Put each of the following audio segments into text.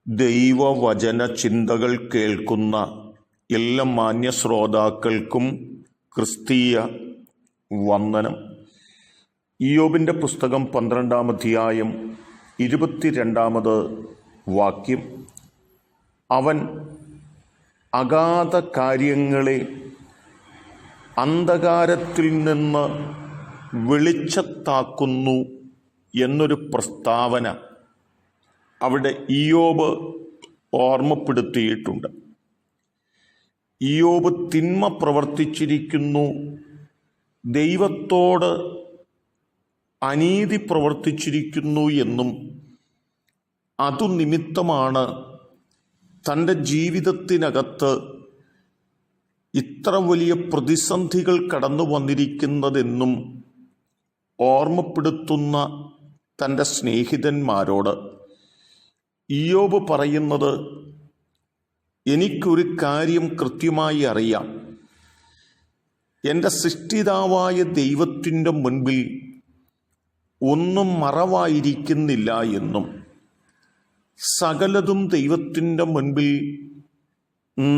ദൈവവചന ചിന്തകൾ കേൾക്കുന്ന എല്ലാ മാന്യ ശ്രോതാക്കൾക്കും ക്രിസ്തീയ വന്ദനം. ഇയ്യോബിൻ്റെ പുസ്തകം 12-ാം അധ്യായം 22-ാമത് വാക്യം. അവൻ അഗാധ കാര്യങ്ങളെ അന്ധകാരത്തിൽ നിന്ന് വെളിച്ചത്താക്കുന്നു എന്നൊരു പ്രസ്താവന അവിടെ ഇയ്യോബ് ഓർമ്മപ്പെടുത്തിയിട്ടുണ്ട്. ഇയ്യോബ് തിന്മ പ്രവർത്തിച്ചിരിക്കുന്നു, ദൈവത്തോട് അനീതി പ്രവർത്തിച്ചിരിക്കുന്നു എന്നും അതു നിമിത്തമാണ് തൻ്റെ ജീവിതത്തിനകത്ത് ഇത്ര വലിയ പ്രതിസന്ധികൾ കടന്നു വന്നിരിക്കുന്നതെന്നും ഓർമ്മപ്പെടുത്തുന്ന തൻ്റെ സ്നേഹിതന്മാരോട് ഇയ്യോബ് പറയുന്നത്, എനിക്കൊരു കാര്യം കൃത്യമായി അറിയാം. എൻ്റെ സൃഷ്ടിതാവായ ദൈവത്തിൻ്റെ മുൻപിൽ ഒന്നും മറവായിരിക്കുന്നില്ല എന്നും സകലതും ദൈവത്തിൻ്റെ മുൻപിൽ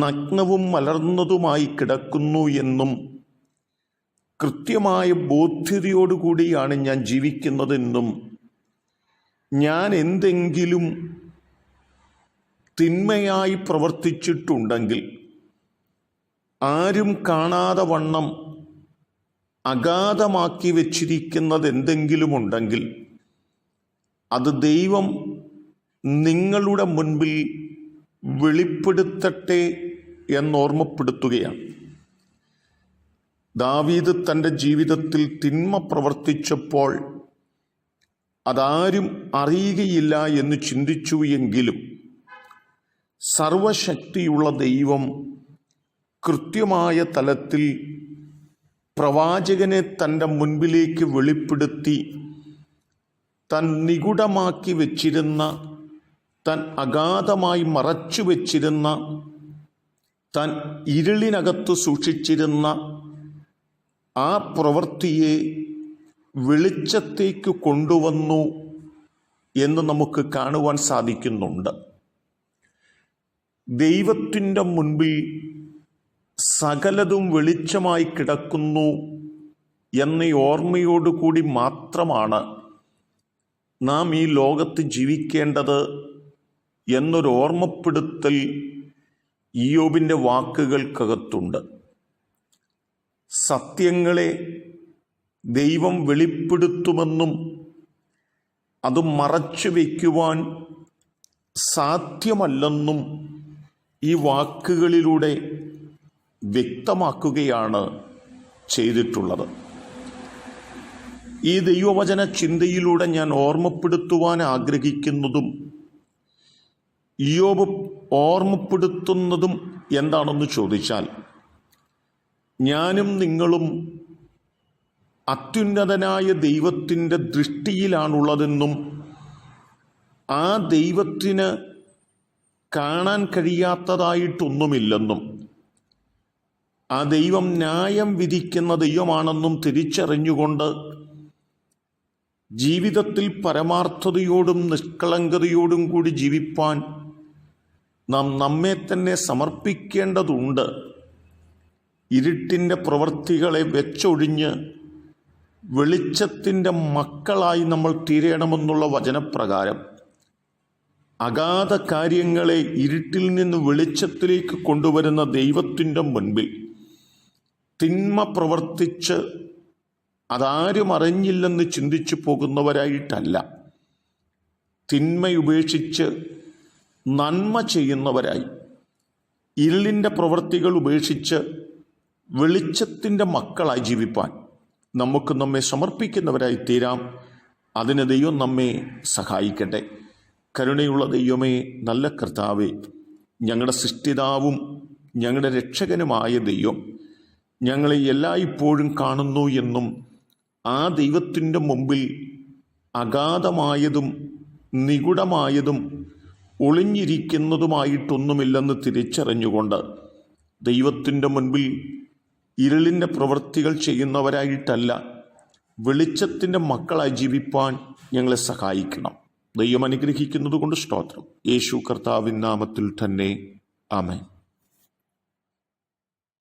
നഗ്നവും മലർന്നതുമായി കിടക്കുന്നു എന്നും കൃത്യമായ ബോധ്യതയോടുകൂടിയാണ് ഞാൻ ജീവിക്കുന്നതെന്നും ഞാൻ എന്തെങ്കിലും തിന്മയായി പ്രവർത്തിച്ചിട്ടുണ്ടെങ്കിൽ, ആരും കാണാതെ വണ്ണം അഗാധമാക്കി വച്ചിരിക്കുന്നത് എന്തെങ്കിലും ഉണ്ടെങ്കിൽ അത് ദൈവം നിങ്ങളുടെ മുൻപിൽ വെളിപ്പെടുത്തട്ടെ എന്നോർമ്മപ്പെടുത്തുകയാണ്. ദാവീദ് തൻ്റെ ജീവിതത്തിൽ തിന്മ പ്രവർത്തിച്ചപ്പോൾ അതാരും അറിയുകയില്ല എന്ന് ചിന്തിച്ചു എങ്കിലും സർവശക്തിയുള്ള ദൈവം കൃത്യമായ തലത്തിൽ പ്രവാചകനെ തൻ്റെ മുൻപിലേക്ക് വെളിപ്പെടുത്തി താൻ നിഗൂഢമാക്കി വച്ചിരുന്ന, താൻ അഗാധമായി മറച്ചു വച്ചിരുന്ന, താൻ ഇരുളിനകത്ത് സൂക്ഷിച്ചിരുന്ന ആ പ്രവൃത്തിയെ വെളിച്ചത്തേക്ക് കൊണ്ടുവന്നു എന്ന് നമുക്ക് കാണുവാൻ സാധിക്കുന്നുണ്ട്. ദൈവത്തിൻ്റെ മുൻപിൽ സകലതും വെളിച്ചമായി കിടക്കുന്നു എന്ന ഓർമ്മയോടുകൂടി മാത്രമാണ് നാം ഈ ലോകത്ത് ജീവിക്കേണ്ടത് എന്നൊരു ഓർമ്മപ്പെടുത്തൽ ഇയ്യോബിൻ്റെ വാക്കുകൾക്കകത്തുണ്ട്. സത്യങ്ങളെ ദൈവം വെളിപ്പെടുത്തുമെന്നും അത് മറച്ചു വയ്ക്കുവാൻ സാധ്യമല്ലെന്നും ഈ വാക്കുകളിലൂടെ വ്യക്തമാക്കുകയാണ് ചെയ്തിട്ടുള്ളത്. ഈ ദൈവവചന ചിന്തയിലൂടെ ഞാൻ ഓർമ്മപ്പെടുത്തുവാൻ ആഗ്രഹിക്കുന്നതും ഇയ്യോബ് ഓർമ്മപ്പെടുത്തുന്നതും എന്താണെന്ന് ചോദിച്ചാൽ, ഞാനും നിങ്ങളും അത്യുന്നതനായ ദൈവത്തിൻ്റെ ദൃഷ്ടിയിലാണുള്ളതെന്നും ആ ദൈവത്തിന് കാണാൻ കഴിയാത്തതായിട്ടൊന്നുമില്ലെന്നും ആ ദൈവം ന്യായം വിധിക്കുന്ന ദൈവമാണെന്നും തിരിച്ചറിഞ്ഞുകൊണ്ട് ജീവിതത്തിൽ പരമാർത്ഥതയോടും നിഷ്കളങ്കതയോടും കൂടി ജീവിപ്പാൻ നാം നമ്മെ തന്നെ സമർപ്പിക്കേണ്ടതുണ്ട്. ഇരുട്ടിൻ്റെ പ്രവൃത്തികളെ വെച്ചൊഴിഞ്ഞ് വെളിച്ചത്തിൻ്റെ മക്കളായി നമ്മൾ തീരണമെന്നുള്ള വചനപ്രകാരം അഗാധ കാര്യങ്ങളെ ഇരുട്ടിൽ നിന്ന് വെളിച്ചത്തിലേക്ക് കൊണ്ടുവരുന്ന ദൈവത്തിൻ്റെ മുൻപിൽ തിന്മ പ്രവർത്തിച്ച് അതാരും അറിഞ്ഞില്ലെന്ന് ചിന്തിച്ചു പോകുന്നവരായിട്ടല്ല, തിന്മ ഉപേക്ഷിച്ച് നന്മ ചെയ്യുന്നവരായി ഇരുളിൻ്റെ പ്രവൃത്തികൾ ഉപേക്ഷിച്ച് വെളിച്ചത്തിൻ്റെ മക്കളായി ജീവിപ്പാൻ നമുക്ക് നമ്മെ സമർപ്പിക്കുന്നവരായി തീരാം. അതിന് ദൈവം നമ്മെ സഹായിക്കട്ടെ. കരുണയുള്ള ദൈവമേ, നല്ല കർത്താവേ, ഞങ്ങളുടെ സൃഷ്ടിതാവും ഞങ്ങളുടെ രക്ഷകനുമായ ദൈവം ഞങ്ങളെ എല്ലായ്പ്പോഴും കാണുന്നു എന്നും ആ ദൈവത്തിൻ്റെ മുമ്പിൽ അഗാധമായതും നിഗൂഢമായതും ഒളിഞ്ഞിരിക്കുന്നതുമായിട്ടൊന്നുമില്ലെന്ന് തിരിച്ചറിഞ്ഞുകൊണ്ട് ദൈവത്തിൻ്റെ മുൻപിൽ ഇരുളിൻ്റെ പ്രവൃത്തികൾ ചെയ്യുന്നവരായിട്ടല്ല, വെളിച്ചത്തിൻ്റെ മക്കളായി ജീവിപ്പാൻ ഞങ്ങളെ സഹായിക്കണം. ദൈവം അനുഗ്രഹിക്കുന്നത് കൊണ്ട് സ്തോത്രം. യേശു കർത്താവിൻ നാമത്തിൽ തന്നെ ആമേൻ.